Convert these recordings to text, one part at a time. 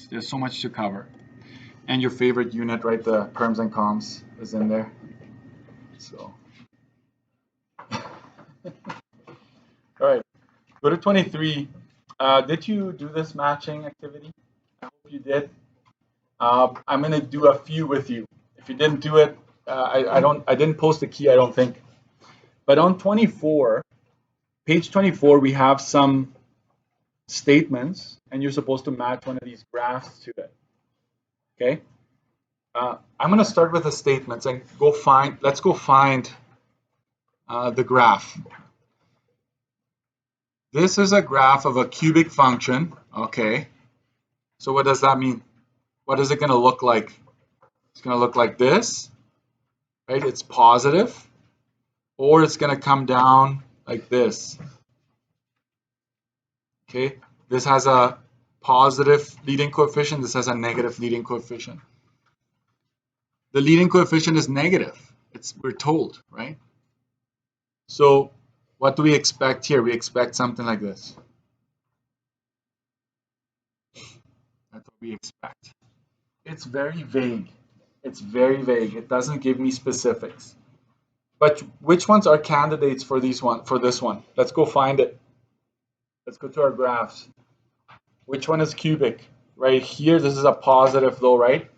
There's so much to cover. And your favorite unit, right? The perms and comms is in there. So, all right, go to 23. Did you do this matching activity? I hope you did. I'm gonna do a few with you. If you didn't do it, I didn't post the key, I don't think. But on 24, page 24, we have some statements, and you're supposed to match one of these graphs to it. Okay. I'm gonna start with the statements and let's go find the graph. This is a graph of a cubic function. Okay. So what does that mean? What is it gonna look like? It's gonna look like this, right? It's positive, or it's gonna come down like this. Okay, this has a positive leading coefficient, this has a negative leading coefficient. The leading coefficient is negative, we're told, right? So what do we expect here? We expect something like this. That's what we expect. It's very vague. It's very vague. It doesn't give me specifics. But which ones are candidates for this one? Let's go find it. Let's go to our graphs. Which one is cubic? Right here, this is a positive though, right?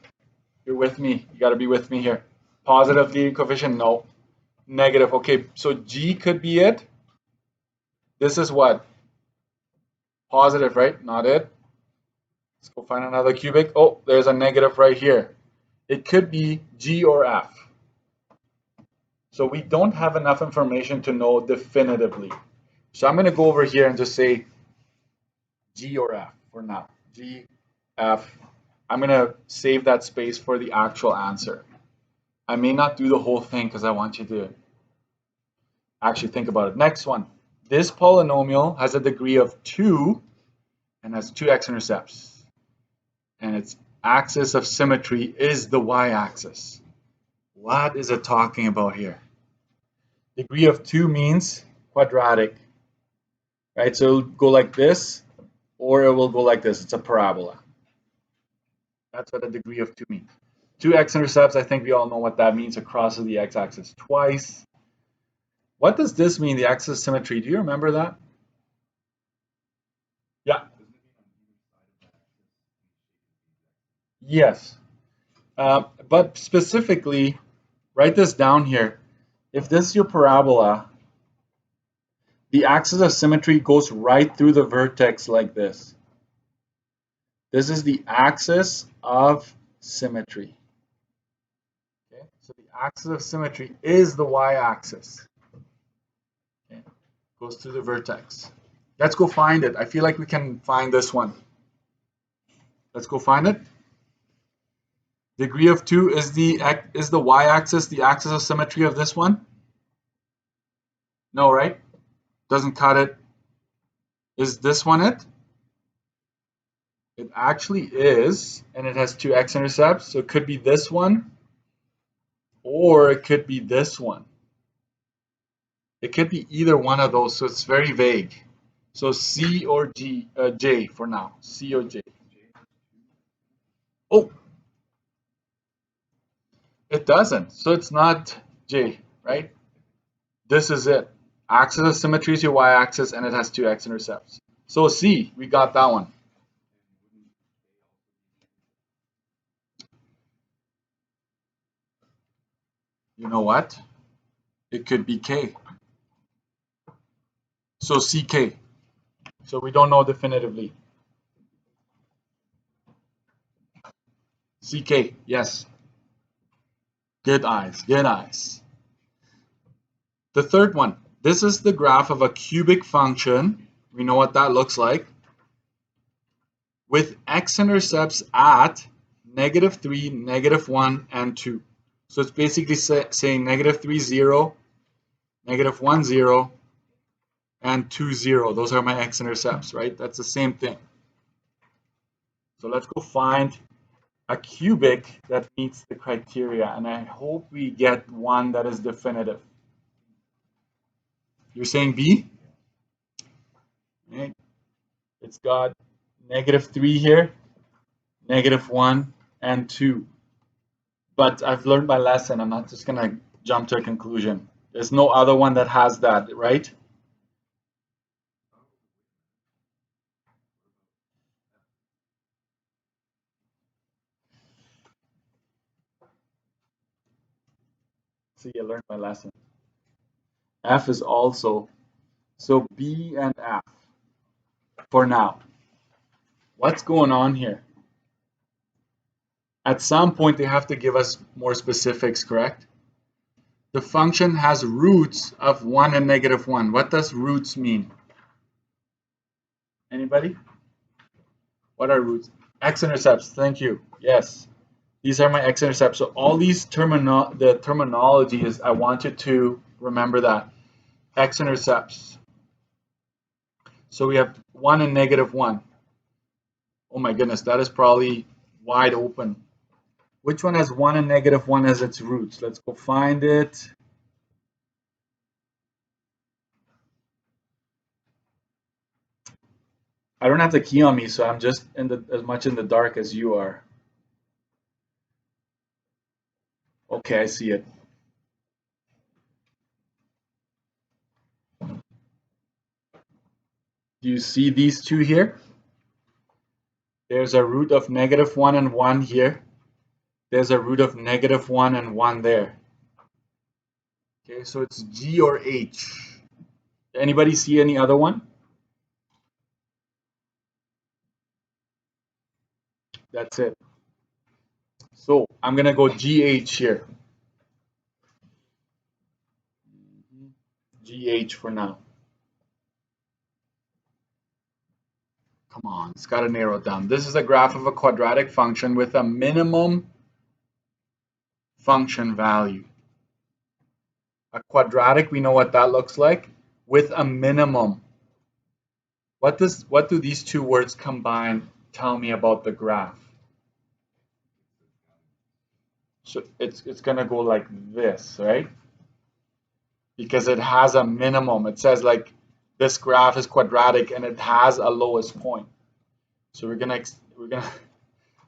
You're with me. You got to be with me here. Positive leading coefficient? No. Negative. Okay, so G could be it. This is what? Positive, right? Not it. Let's go find another cubic. Oh, there's a negative right here. It could be G or F. So we don't have enough information to know definitively. So I'm going to go over here and just say G or F for now. G, F. I'm going to save that space for the actual answer. I may not do the whole thing because I want you to actually think about it. Next one. This polynomial has a degree of 2 and has 2 x-intercepts. And its axis of symmetry is the y-axis. What is it talking about here? Degree of 2 means quadratic, right? So it'll go like this, or it will go like this. It's a parabola. That's what a degree of 2 means. 2 x-intercepts, I think we all know what that means. It crosses the x-axis twice. What does this mean, the axis of symmetry? Do you remember that? Yeah. Yes. But specifically, write this down here. If this is your parabola, the axis of symmetry goes right through the vertex like this. This is the axis of symmetry. Okay, so the axis of symmetry is the y-axis. Okay, goes through the vertex. Let's go find it. I feel like we can find this one. Let's go find it. Degree of 2 is the y-axis, the axis of symmetry of this one? No, right? Doesn't cut it. Is this one it? It actually is, and it has 2 x-intercepts, so it could be this one, or it could be this one. It could be either one of those, so it's very vague. So C or J for now. C or J. Oh, it doesn't. So it's not J, right? This is it. Axis of symmetry is your y-axis, and it has 2 x-intercepts. So C, we got that one. You know what? It could be K. So CK. So we don't know definitively. CK, yes. Good eyes, good eyes. The third one. This is the graph of a cubic function. We know what that looks like. With x-intercepts at -3, -1, and 2. So it's basically saying -3, 0, -1, 0, and 2, 0. Those are my x-intercepts, right? That's the same thing. So let's go find a cubic that meets the criteria, and I hope we get one that is definitive. You're saying B? Right. It's got -3 here. -1 and 2. But I've learned my lesson. I'm not just going to jump to a conclusion. There's no other one that has that, right? See, I learned my lesson. F is also, so B and F for now. What's going on here? At some point, they have to give us more specifics, correct? The function has roots of 1 and -1. What does roots mean? Anybody? What are roots? X-intercepts, thank you. Yes, these are my x-intercepts. So all these the terminology is, I want you to remember that. X-intercepts. So we have 1 and -1. Oh my goodness, that is probably wide open. Which one has 1 and -1 as its roots? Let's go find it. I don't have the key on me, so I'm just as much in the dark as you are. Okay, I see it. Do you see these two here? There's a root of -1 and 1 here. There's a root of -1 and 1 there. Okay, so it's G or H. Anybody see any other one? That's it. So I'm gonna go GH here. GH for now. Come on, it's got to narrow it down. This is a graph of a quadratic function with a minimum function value. A quadratic, we know what that looks like, with a minimum. What do these two words combined tell me about the graph? So it's gonna go like this, right? Because it has a minimum. It says like this graph is quadratic and it has a lowest point. So we're gonna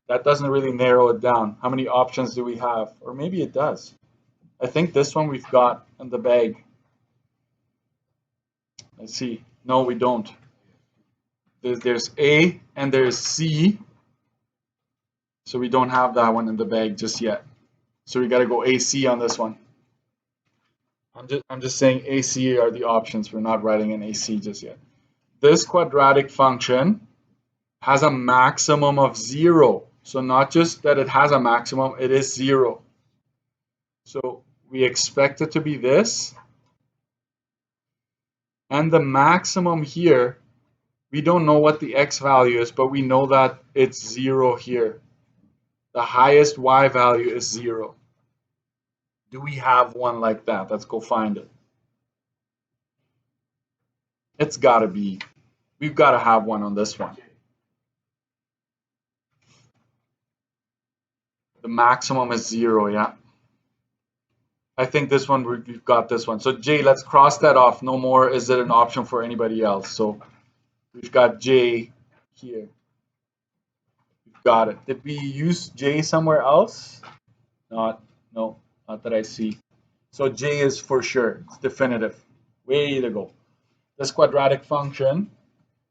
that doesn't really narrow it down. How many options do we have? Or maybe it does. I think this one we've got in the bag. Let's see. No, we don't. There's A and there's C. So we don't have that one in the bag just yet. So we got to go AC on this one. I'm just saying AC are the options. We're not writing an AC just yet. This quadratic function has a maximum of 0. So not just that it has a maximum, it is 0. So we expect it to be this. And the maximum here, we don't know what the x value is, but we know that it's 0 here. The highest y value is 0. Do we have one like that? Let's go find it. It's got to be. We've got to have one on this one. The maximum is 0, yeah. I think this one, we've got this one. So J, let's cross that off. No more is it an option for anybody else. So we've got J here. We've got it. Did we use J somewhere else? No, not that I see. So J is for sure. It's definitive. Way to go. This quadratic function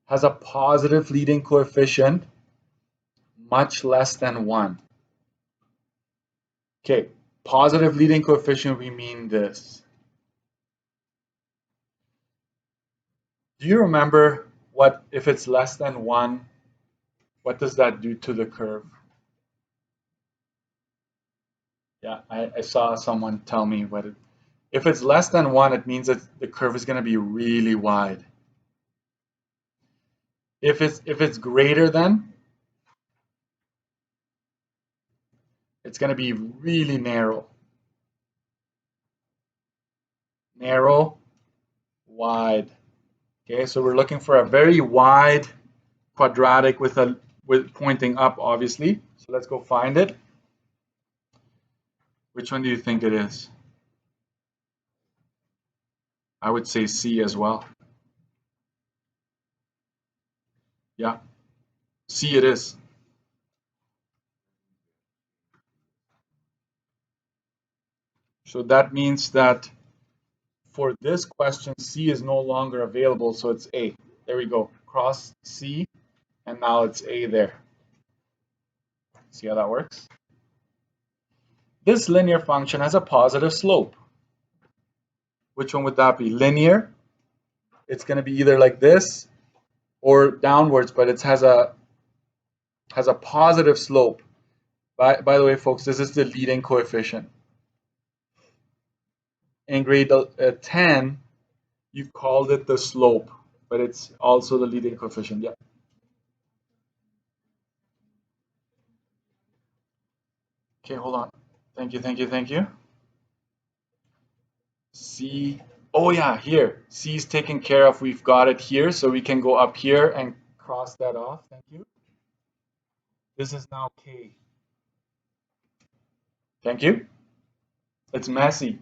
has a positive leading coefficient much less than 1. Okay, positive leading coefficient, we mean this. Do you remember what, if it's less than 1, what does that do to the curve? Yeah, I saw someone tell me what it, if it's less than 1, it means that the curve is going to be really wide. If it's greater than, it's going to be really narrow. Narrow, wide. Okay, so we're looking for a very wide quadratic with pointing up, obviously. So let's go find it. Which one do you think it is? I would say C as well. Yeah, C it is. So that means that for this question, C is no longer available, so it's A. There we go. Cross C, and now it's A there. See how that works? This linear function has a positive slope. Which one would that be? Linear. It's going to be either like this or downwards, but it has a positive slope. By the way, folks, this is the leading coefficient. In grade 10, you've called it the slope, but it's also the leading coefficient. Yeah. Okay, hold on. Thank you, thank you, thank you. C, oh yeah, here. C is taken care of. We've got it here, so we can go up here and cross that off. Thank you. This is now K. Thank you. It's messy.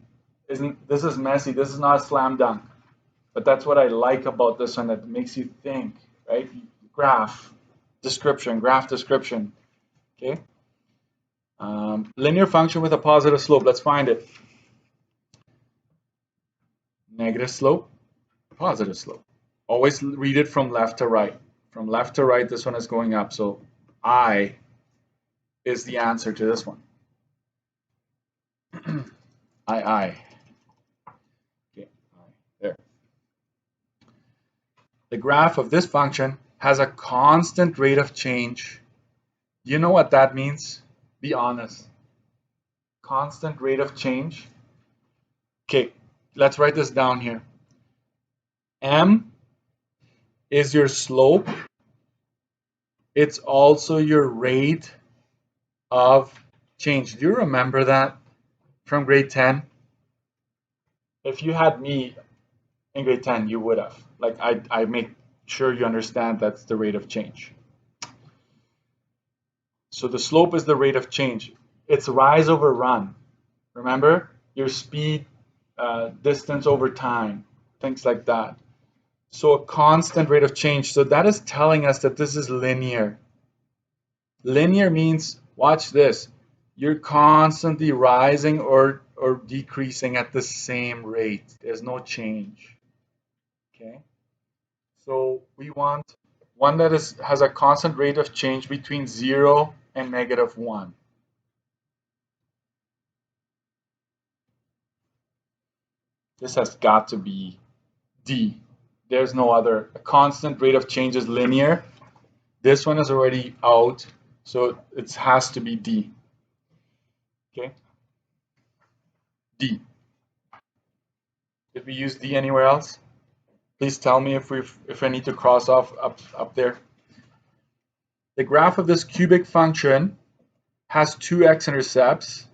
This is messy. This is not a slam dunk. But that's what I like about this one, that makes you think, right? Graph description, graph description. Okay. Linear function with a positive slope. Let's find it. Negative slope, positive slope. Always read it from left to right. From left to right, this one is going up. So I is the answer to this one. I. Okay, there. The graph of this function has a constant rate of change. You know what that means? Be honest. Constant rate of change. Okay, let's write this down here. M is your slope. It's also your rate of change. Do you remember that from grade 10? If you had me in grade 10, you would have. Like, I make sure you understand that's the rate of change. So the slope is the rate of change. It's rise over run. Remember? Your speed, distance over time, things like that. So a constant rate of change. So that is telling us that this is linear. Linear means, watch this, you're constantly rising or decreasing at the same rate. There's no change. Okay? So we want one that has a constant rate of change between 0 and -1. This has got to be D. There's no other. A constant rate of change is linear. This one is already out, so it has to be D. Okay? D. Did we use D anywhere else? Please tell me if I need to cross off up there. The graph of this cubic function has two x-intercepts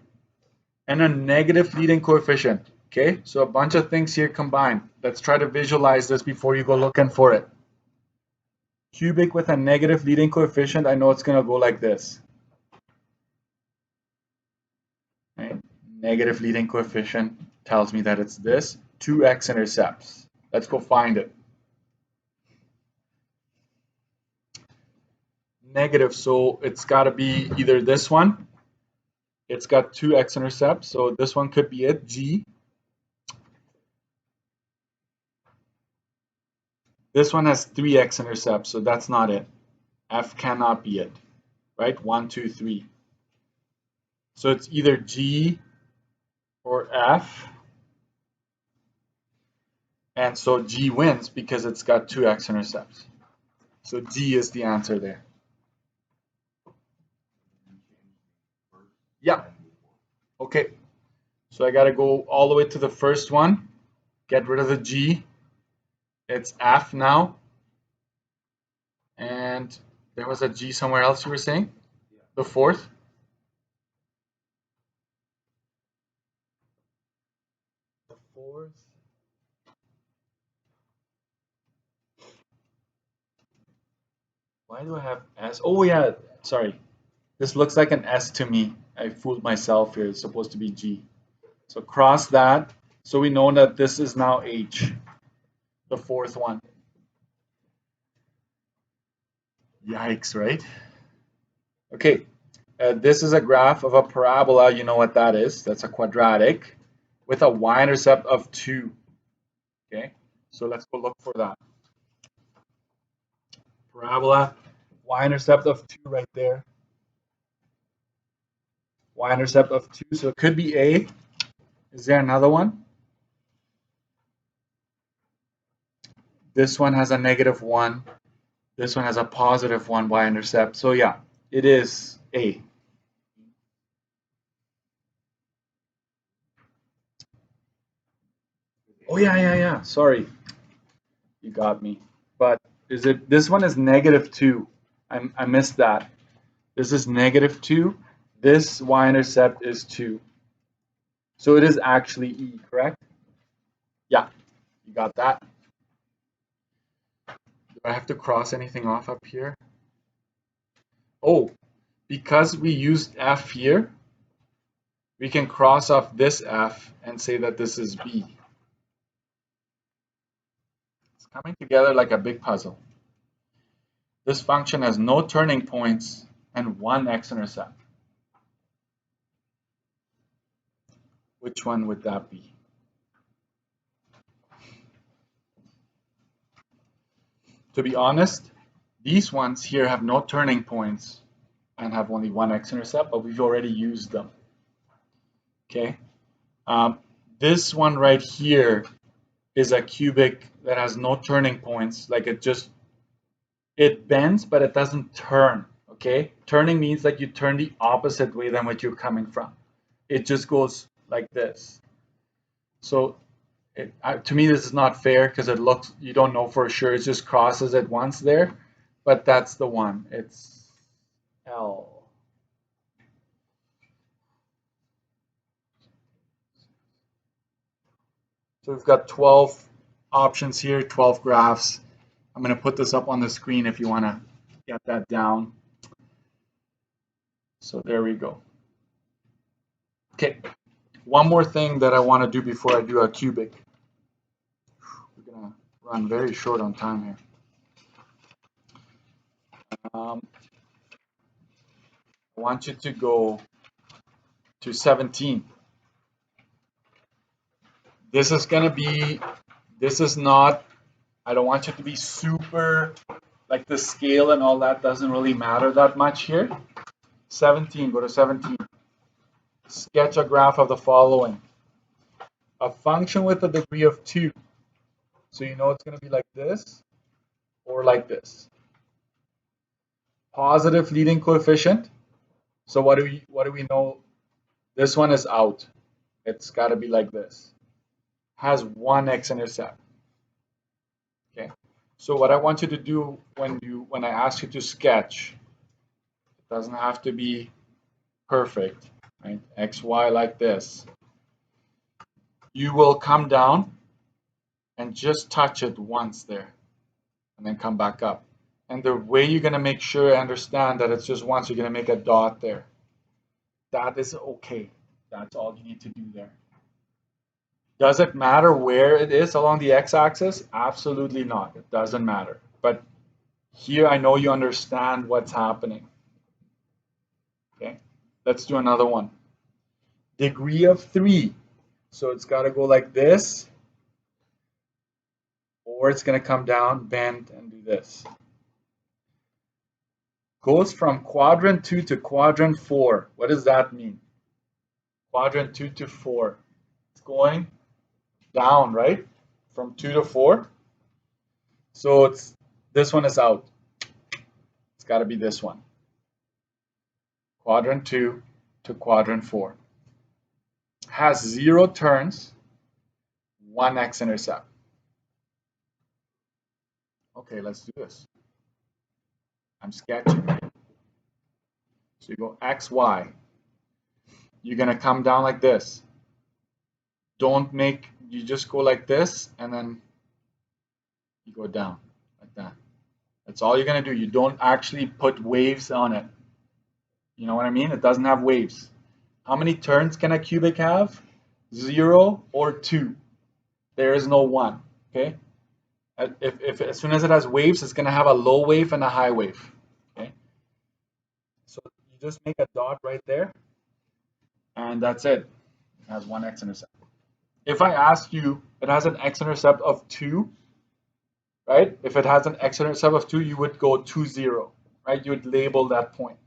and a negative leading coefficient. Okay, so a bunch of things here combined. Let's try to visualize this before you go looking for it. Cubic with a negative leading coefficient, I know it's going to go like this. Right? Negative leading coefficient tells me that it's this. Two x-intercepts. Let's go find it. Negative, so it's got to be either this one. It's got two x-intercepts, so this one could be it, G. This one has three x-intercepts, so that's not it. F cannot be it, right? 1, 2, 3. So it's either G or F. And so G wins because it's got two x-intercepts. So G is the answer there. Yeah. Okay. So I got to go all the way to the first one. Get rid of the G. It's F now. And there was a G somewhere else you were saying? The fourth? The fourth. Why do I have S? Oh yeah, sorry. This looks like an S to me. I fooled myself here. It's supposed to be G. So cross that. So we know that this is now H, the fourth one. Yikes, right? Okay, this is a graph of a parabola. You know what that is. That's a quadratic. with a y-intercept of 2. Okay, so let's go look for that. Parabola, y-intercept of 2 right there. Y-intercept of 2, so it could be A. Is there another one? This one has a -1. This one has a +1 y-intercept. So yeah, it is A. Oh yeah. Sorry, you got me. But is it? This one is -2. I missed that. This is -2. This y-intercept is 2. So it is actually E, correct? Yeah, you got that. Do I have to cross anything off up here? Oh, because we used F here, we can cross off this F and say that this is B. It's coming together like a big puzzle. This function has no turning points and one x-intercept. Which one would that be? To be honest, these ones here have no turning points and have only one x-intercept, but we've already used them. Okay. This one right here is a cubic that has no turning points. Like it bends, but it doesn't turn. Okay. Turning means that you turn the opposite way than what you're coming from. It just goes like this. So to me, this is not fair because it looks, you don't know for sure. It just crosses it once there, but that's the one. It's L. So we've got 12 options here, 12 graphs. I'm going to put this up on the screen if you want to get that down. So there we go. Okay, one more thing that I want to do before I do a cubic. We're going to run very short on time here. I want you to go to 17. This is going to be, this is not, I don't want you to be super, like the scale and all that doesn't really matter that much here. 17, go to 17. Sketch a graph of the following. A function with a degree of 2. So you know it's going to be like this or like this. Positive leading coefficient. So what do we know? This one is out. It's got to be like this. Has one x-intercept. Okay. So what I want you to do when I ask you to sketch, it doesn't have to be perfect, right? X, Y like this. You will come down and just touch it once there and then come back up. And the way you're going to make sure I understand that it's just once, you're going to make a dot there. That is okay. That's all you need to do there. Does it matter where it is along the x-axis? Absolutely not. It doesn't matter. But here I know you understand what's happening. Okay, let's do another one. Degree of 3. So it's got to go like this, or it's going to come down, bend, and do this. Goes from quadrant 2 to quadrant 4. What does that mean? Quadrant 2 to 4. It's going down, right? From 2 to 4. So this one is out. It's got to be this one. Quadrant 2 to quadrant 4. Has 0 turns, 1 x-intercept. Okay, let's do this. I'm sketching. So you go x, y. You're going to come down like this. You just go like this, and then you go down like that. That's all you're going to do. You don't actually put waves on it. You know what I mean? It doesn't have waves. How many turns can a cubic have? 0 or 2. There is no 1. Okay? If as soon as it has waves, it's going to have a low wave and a high wave. Okay? So you just make a dot right there, and that's it. It has one x-intercept. If I ask you, it has an x-intercept of 2, right? If it has an x-intercept of 2, you would go 2, 0, right? You would label that point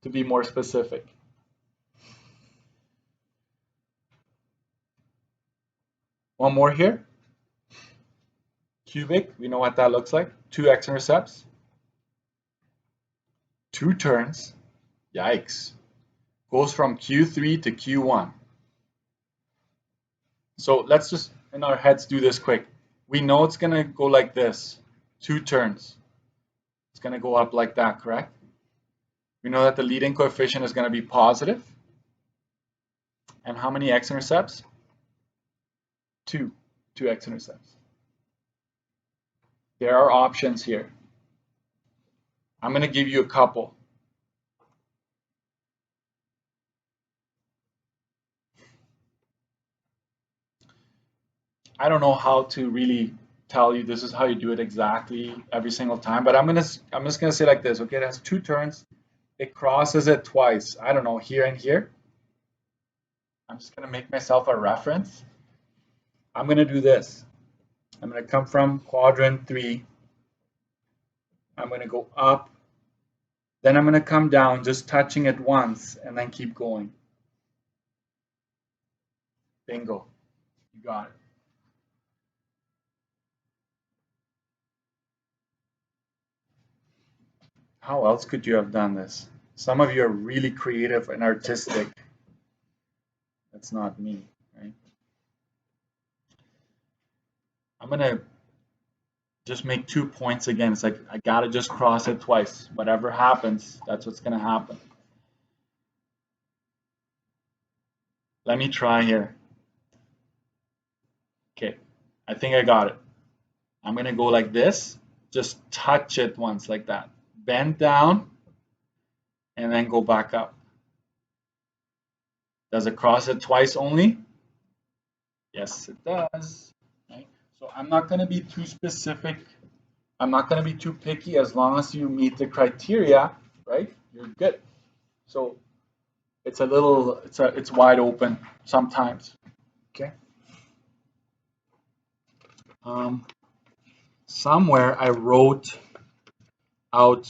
to be more specific. One more here. Cubic, we know what that looks like. 2 x-intercepts, 2 turns. Yikes. Goes from Q3 to Q1. So let's just, in our heads, do this quick. We know it's going to go like this. 2 turns. It's going to go up like that, correct? We know that the leading coefficient is going to be positive. And how many x-intercepts? 2. 2 x-intercepts. There are options here. I'm going to give you a couple. I don't know how to really tell you this is how you do it exactly every single time, but I'm just gonna say like this. Okay, it has 2 turns. It crosses it twice. I don't know, here and here. I'm just gonna make myself a reference. I'm gonna do this. I'm gonna come from quadrant 3. I'm gonna go up. Then I'm gonna come down, just touching it once, and then keep going. Bingo. You got it. How else could you have done this? Some of you are really creative and artistic. That's not me, right? I'm gonna just make 2 points again. It's like I gotta just cross it twice. Whatever happens, that's what's gonna happen. Let me try here. Okay, I think I got it. I'm gonna go like this. Just touch it once like that. Bend down and then go back up. Does it cross it twice only? Yes, it does. Right? So I'm not gonna be too specific. I'm not gonna be too picky as long as you meet the criteria, right? You're good. So it's wide open sometimes. Okay. Um, somewhere I wrote out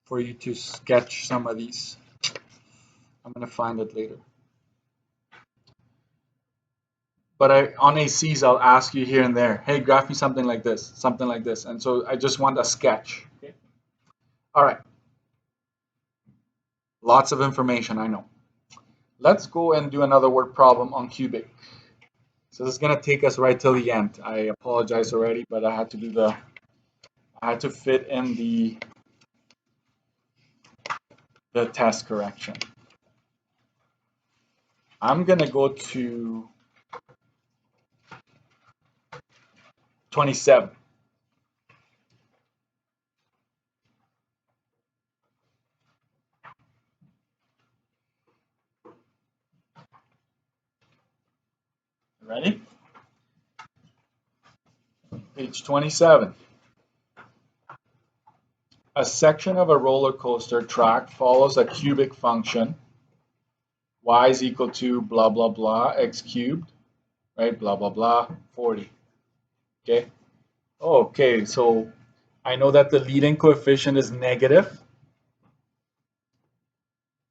for you to sketch some of these. I'm gonna find it later. But on ACs, I'll ask you here and there, hey, graph me something like this. And so I just want a sketch. Okay. All right. Lots of information, I know. Let's go and do another word problem on cubic. So this is gonna take us right till the end. I apologize already, but I had to fit in the test correction. I'm gonna go to 27. Ready? Page 27. A section of a roller coaster track follows a cubic function. Y is equal to blah, blah, blah, x cubed, right? Blah, blah, blah, 40. Okay. Okay, so I know that the leading coefficient is negative,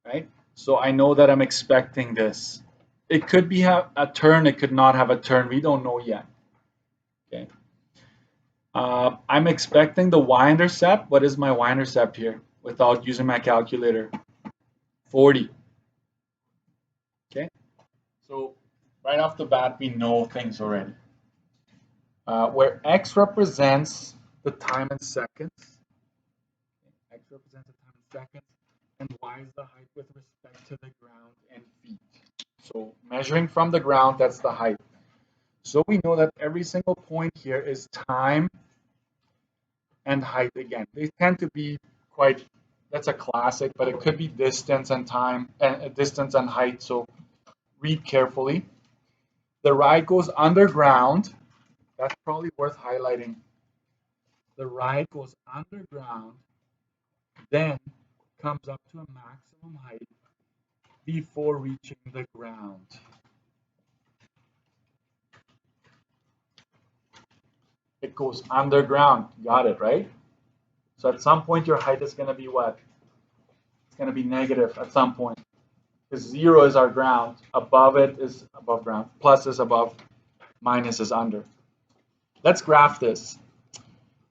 right? So I know that I'm expecting this. It could be have a turn, it could not have a turn. We don't know yet. Okay. I'm expecting the y-intercept. What is my y-intercept here without using my calculator? 40. Okay. So right off the bat, we know things already. Where x represents the time in seconds, x represents the time in seconds, and y is the height with respect to the ground in feet. So measuring from the ground, that's the height. So we know that every single point here is time and height again. They tend to be quite, that's a classic, but it could be distance and time, and distance and height. So read carefully. The ride goes underground. That's probably worth highlighting. The ride goes underground, then comes up to a maximum height before reaching the ground. It goes underground. Got it, right? So at some point, your height is going to be what? It's going to be negative at some point. Because 0 is our ground. Above it is above ground. Plus is above. Minus is under. Let's graph this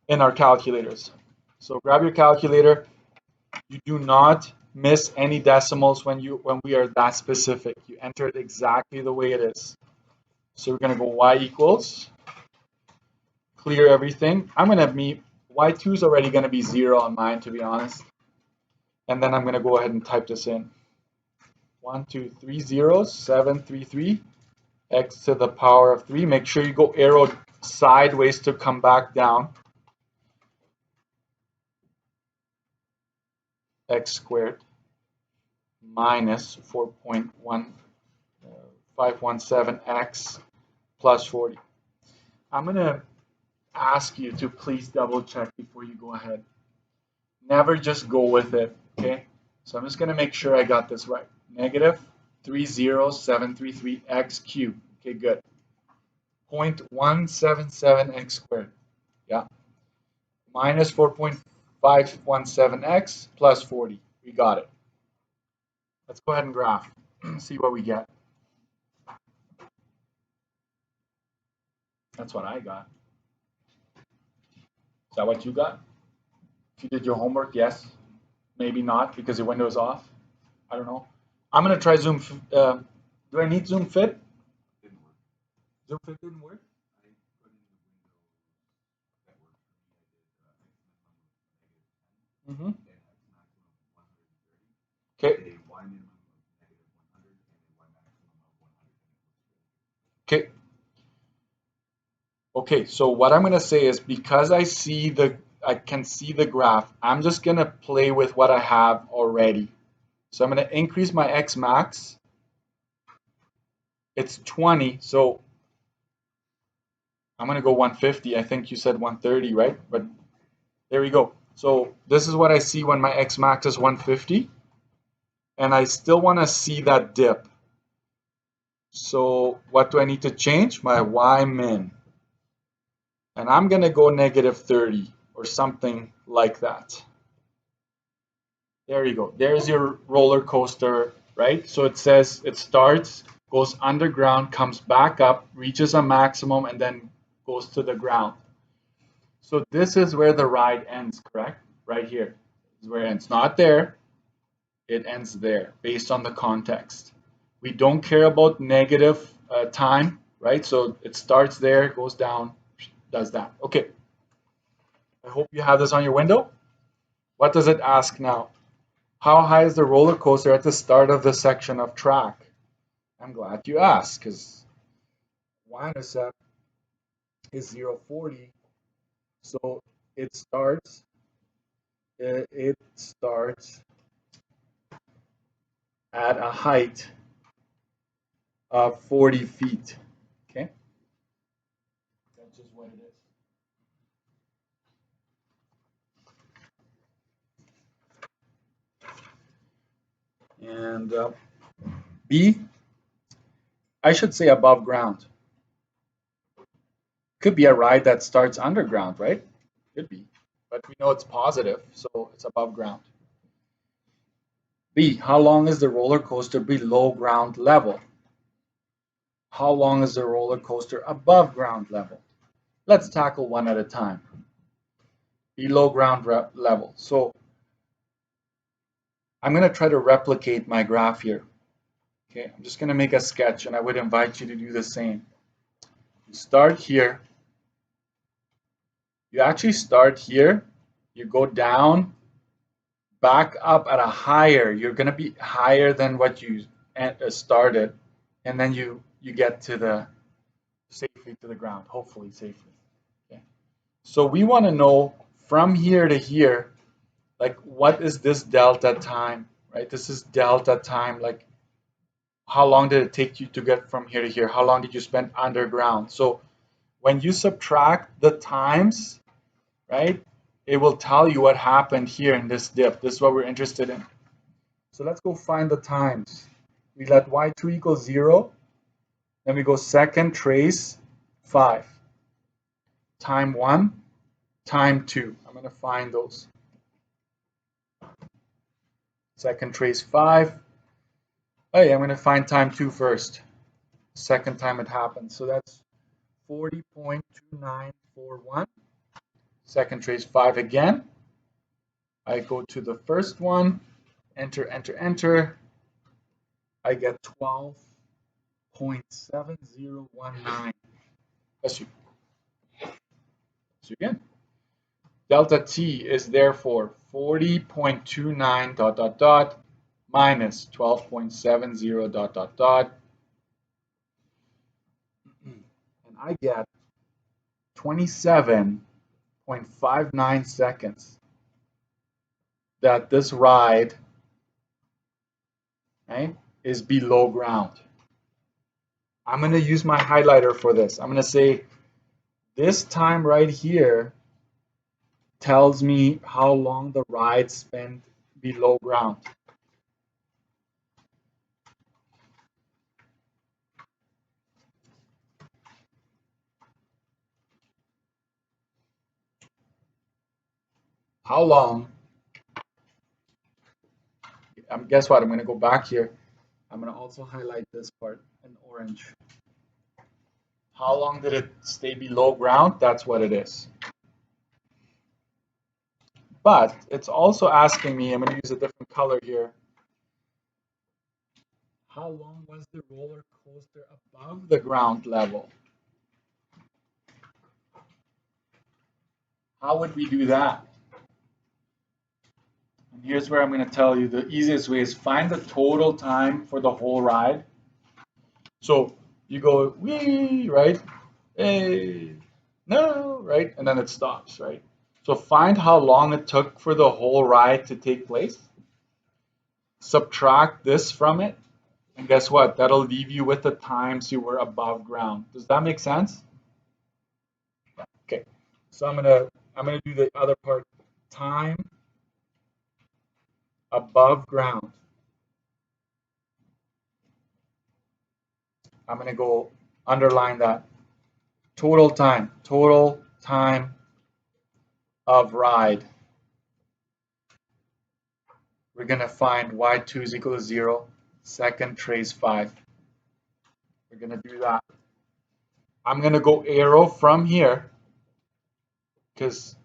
in our calculators. So grab your calculator. You do not miss any decimals when we are that specific. You enter it exactly the way it is. So we're going to go y equals, clear everything. I'm going to meet, y2 is already going to be 0 on mine, to be honest. And then I'm going to go ahead and type this in. 1, 2, 3 zeros, 7, 3, 3, x to the power of 3. Make sure you go arrow sideways to come back down. X squared minus 4.1517x plus 40. I'm going to ask you to please double check before you go ahead. Never just go with it, okay? So I'm just going to make sure I got this right. Negative 30733x cubed. Okay, good. 0.177x squared. Yeah. Minus 4.517x plus 40. We got it. Let's go ahead and graph. See what we get. That's what I got. Is that what you got? If you did your homework, yes. Maybe not because your window is off. I don't know. I'm going to try Zoom. Do I need Zoom Fit? Didn't work. Zoom Fit didn't work? I put in the window that worked for me. I did Mm-hmm. X maximum of 130. Okay. A Y minimum of negative 100 and a Y maximum of 100. Okay. Okay, so what I'm going to say is because I can see the graph, I'm just going to play with what I have already. So I'm going to increase my X max. It's 20, so I'm going to go 150. I think you said 130, right? But there we go. So this is what I see when my X max is 150. And I still want to see that dip. So what do I need to change? My Y min. And I'm going to go negative 30 or something like that. There you go. There's your roller coaster, right? So it says it starts, goes underground, comes back up, reaches a maximum, and then goes to the ground. So this is where the ride ends, correct? Right here. This is where it ends. Not there. It ends there based on the context. We don't care about negative time, right? So it starts there, goes down, does that. Okay. I hope you have this on your window. What does it ask now? How high is the roller coaster at the start of the section of track? I'm glad you asked because y-intercept is 0.40. So it starts at a height of 40 feet. Okay? That's just what it is. And B, I should say above ground. Could be a ride that starts underground, right? Could be. But we know it's positive, so it's above ground. B, how long is the roller coaster below ground level? How long is the roller coaster above ground level? Let's tackle one at a time. Below ground level. So I'm going to try to replicate my graph here. Okay, I'm just going to make a sketch and I would invite you to do the same. You start here. You actually start here. You go down, back up at a higher. You're going to be higher than what you started. And then you get to the safely to the ground, hopefully safely. Okay. So we want to know from here to here, like what is this delta time, right? This is delta time, like how long did it take you to get from here to here? How long did you spend underground? So when you subtract the times, right, it will tell you what happened here in this dip. This is what we're interested in. So let's go find the times. We let y2 equal 0. Then we go second trace 5. time 1, time 2. I'm going to find those. Second trace 5. Hey, I'm going to find time 2 first. Second time it happened. So that's 40.2941. Second trace 5 again. I go to the first one, enter, enter, enter. I get 12.7019. That's you. So again, delta T is therefore 40.29 dot dot dot minus 12.70 dot dot dot. And I get 27.59 seconds that this ride, right, is below ground. I'm going to use my highlighter for this. I'm going to say this time right here tells me how long the ride spent below ground. How long? Guess what? I'm going to go back here. I'm going to also highlight this part in orange. How long did it stay below ground? That's what it is. But it's also asking me, I'm going to use a different color here. How long was the roller coaster above the ground level? How would we do that? And here's where I'm going to tell you the easiest way is find the total time for the whole ride. So you go, wee, right? Hey, no, right? And then it stops, right? So find how long it took for the whole ride to take place. Subtract this from it. And guess what? That'll leave you with the times you were above ground. Does that make sense? Okay. So I'm gonna do the other part. Time above ground. I'm gonna go underline that. Total time of ride. We're gonna find y2 is equal to 0. Second trace 5. We're gonna do that. I'm gonna go arrow from here because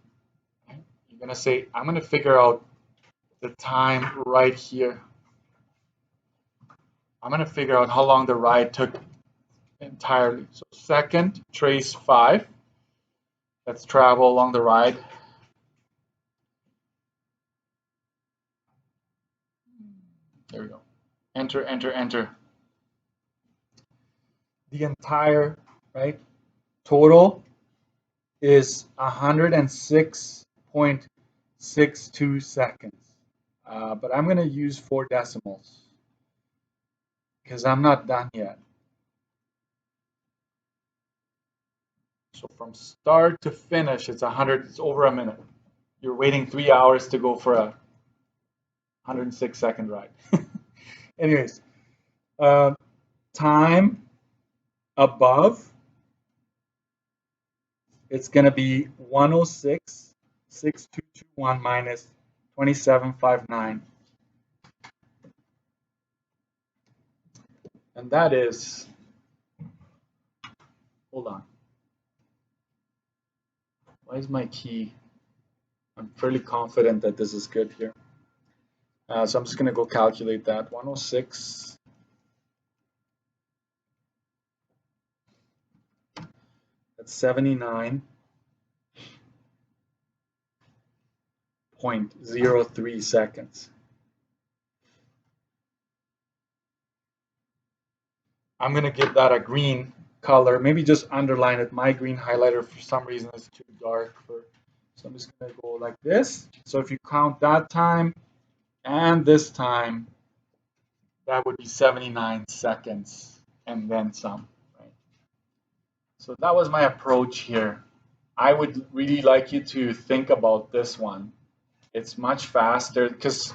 you're gonna say I'm gonna figure out the time right here. I'm gonna figure out how long the ride took entirely. So second trace 5. Let's travel along the ride. There we go. Enter, enter, enter. The entire, right, total is 106.62 seconds. But I'm going to use 4 decimals because I'm not done yet. So from start to finish, it's over a minute. You're waiting 3 hours to go for a 106-second ride. Anyways, time above, it's going to be 106.6221 minus 2759. And that is, hold on. Why is my key? I'm fairly confident that this is good here. So I'm just going to go calculate that. 106. That's 79.03 seconds. I'm going to give that a green color. Maybe just underline it. My green highlighter for some reason is too dark. So I'm just going to go like this. So if you count that time and this time, that would be 79 seconds and then some. Right? So that was my approach here. I would really like you to think about this one. It's much faster because,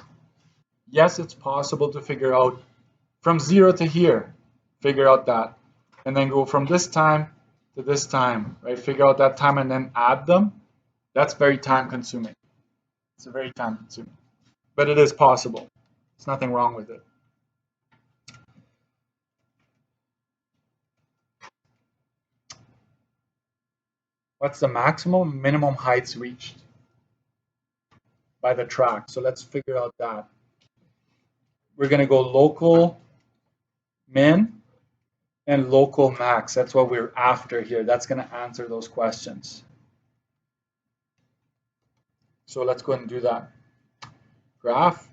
yes, it's possible to figure out from 0 to here, figure out that, and then go from this time to this time, right? Figure out that time and then add them. That's very time consuming. It's very time consuming, but it is possible. There's nothing wrong with it. What's the maximum minimum heights reached by the track? So let's figure out that. We're going to go local min and local max. That's what we're after here. That's going to answer those questions. So let's go ahead and do that. Graph,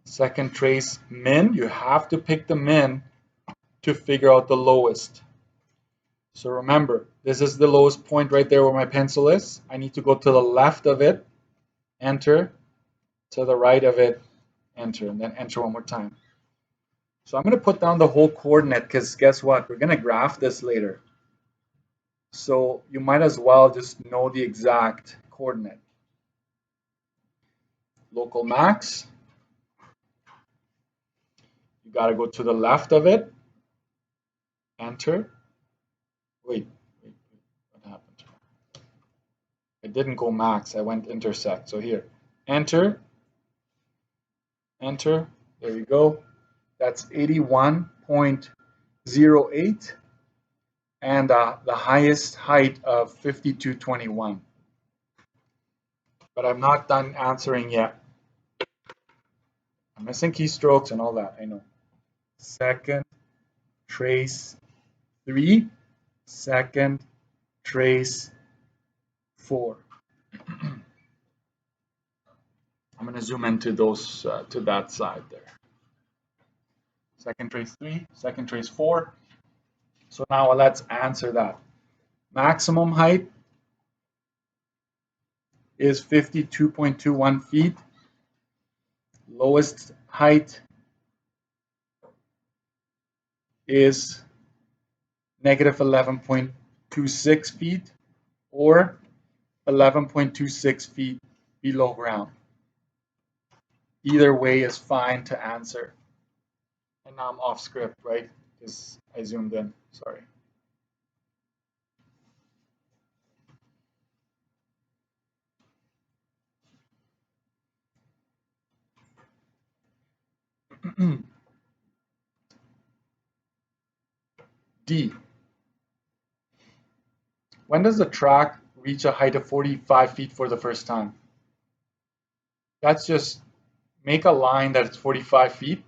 second trace min. You have to pick the min to figure out the lowest. So remember, this is the lowest point right there where my pencil is. I need to go to the left of it, enter, to the right of it, enter, and then enter one more time. So I'm going to put down the whole coordinate because guess what? We're going to graph this later. So you might as well just know the exact coordinate. Local max. You got to go to the left of it, enter. Wait, what happened? I didn't go max, I went intersect. So here, enter, enter, there you go. That's 81.08 and the highest height of 52.21. But I'm not done answering yet. I'm missing keystrokes and all that, I know. Second trace 3, second trace 4. I'm going to zoom into those to that side there. Second trace 3, second trace 4. So now let's answer that. Maximum height is 52.21 feet. Lowest height is negative 11.26 feet or 11.26 feet below ground. Either way is fine to answer. And now I'm off script, right? Because I zoomed in, sorry. D. When does the track reach a height of 45 feet for the first time? That's just make a line that's 45 feet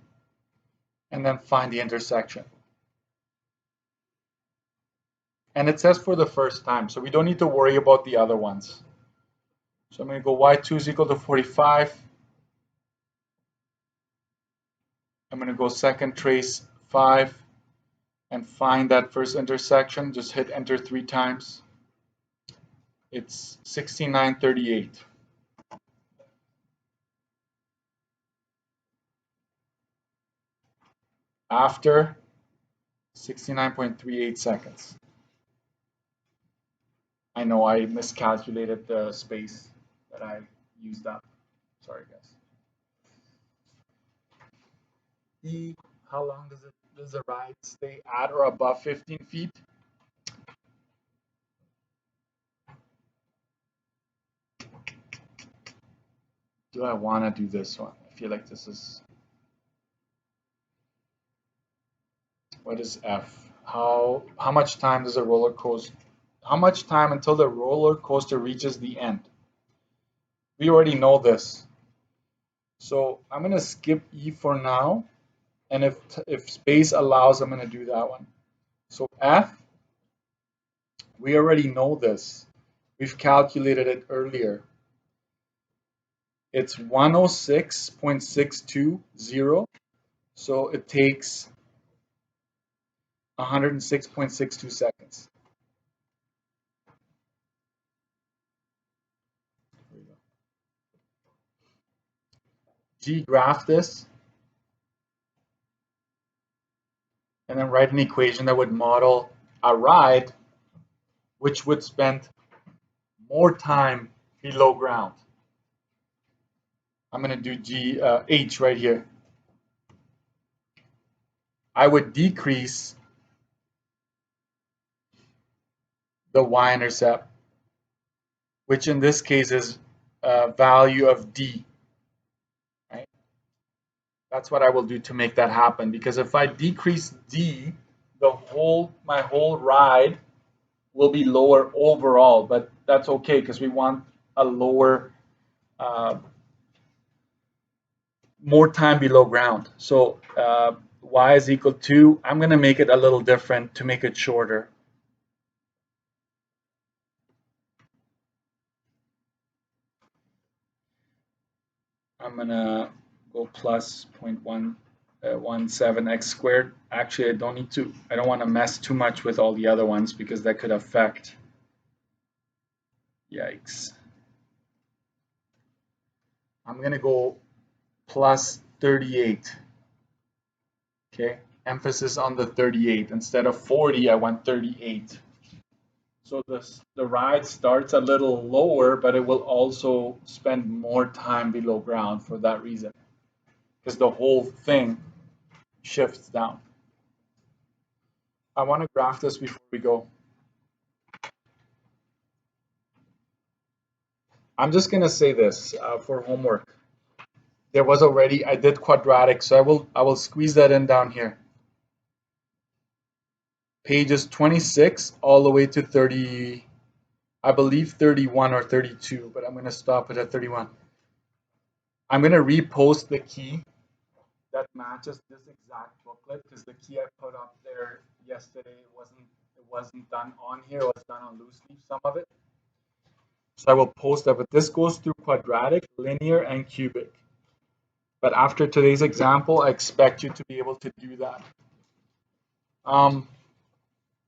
and then find the intersection. And it says for the first time, so we don't need to worry about the other ones. So I'm going to go y2 is equal to 45. I'm going to go second trace 5 and find that first intersection. Just hit enter 3 times. It's 69.38. After 69.38 seconds. I know I miscalculated the space that I used up. Sorry, guys. E, how long does the ride stay at or above 15 feet? Do I want to do this one? I feel like this is. What is F? How much time does a roller coaster? How much time until the roller coaster reaches the end? We already know this. So I'm going to skip E for now. And if space allows, I'm going to do that one. So F, we already know this. We've calculated it earlier. It's 106.620. So it takes 106.62 seconds. G, graph this. And then write an equation that would model a ride which would spend more time below ground. I'm going to do H right here. I would decrease the y-intercept, which in this case is value of d, right? That's what I will do to make that happen, because if I decrease d, my whole ride will be lower overall, but that's okay because we want a lower, more time below ground. So y is equal to, I'm going to make it a little different to make it shorter. I'm going to go plus 0.117 x squared. Actually, I don't want to mess too much with all the other ones because that could affect. Yikes. I'm going to go plus 38. Okay, emphasis on the 38. Instead of 40, I went 38. So the ride starts a little lower, but it will also spend more time below ground for that reason, because the whole thing shifts down. I want to graph this before we go. I'm just going to say this for homework. There was already, I did quadratic, so I will squeeze that in down here. Pages 26 all the way to 30, I believe 31 or 32, but I'm going to stop it at 31. I'm going to repost the key that matches this exact booklet, because the key I put up there yesterday it wasn't done on here, it was done on loose leaf, some of it. So I will post that, but this goes through quadratic, linear, and cubic. But after today's example, I expect you to be able to do that.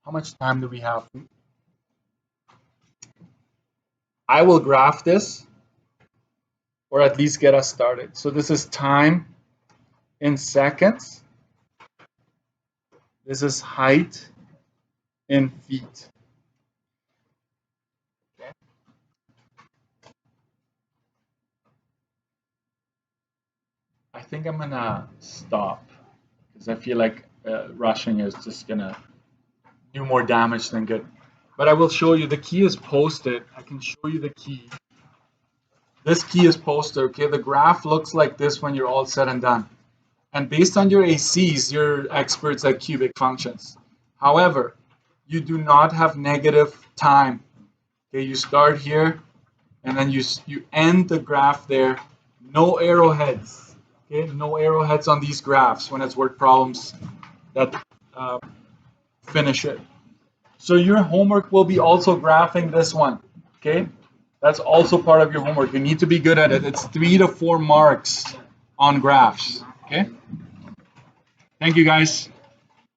How much time do we have? I will graph this, or at least get us started. So this is time in seconds. This is height in feet. Okay. I think I'm gonna stop because I feel like rushing is just gonna do more damage than good. But I will show you, the key is posted. I can show you the key. This key is posted, okay? The graph looks like this when you're all said and done. And based on your ACs, you're experts at cubic functions. However, you do not have negative time. Okay, you start here and then you end the graph there. No arrowheads. Okay, no arrowheads on these graphs when it's word problems that finish it. So your homework will be also graphing this one. Okay, that's also part of your homework. You need to be good at it. It's 3 to 4 marks on graphs. Okay, thank you guys.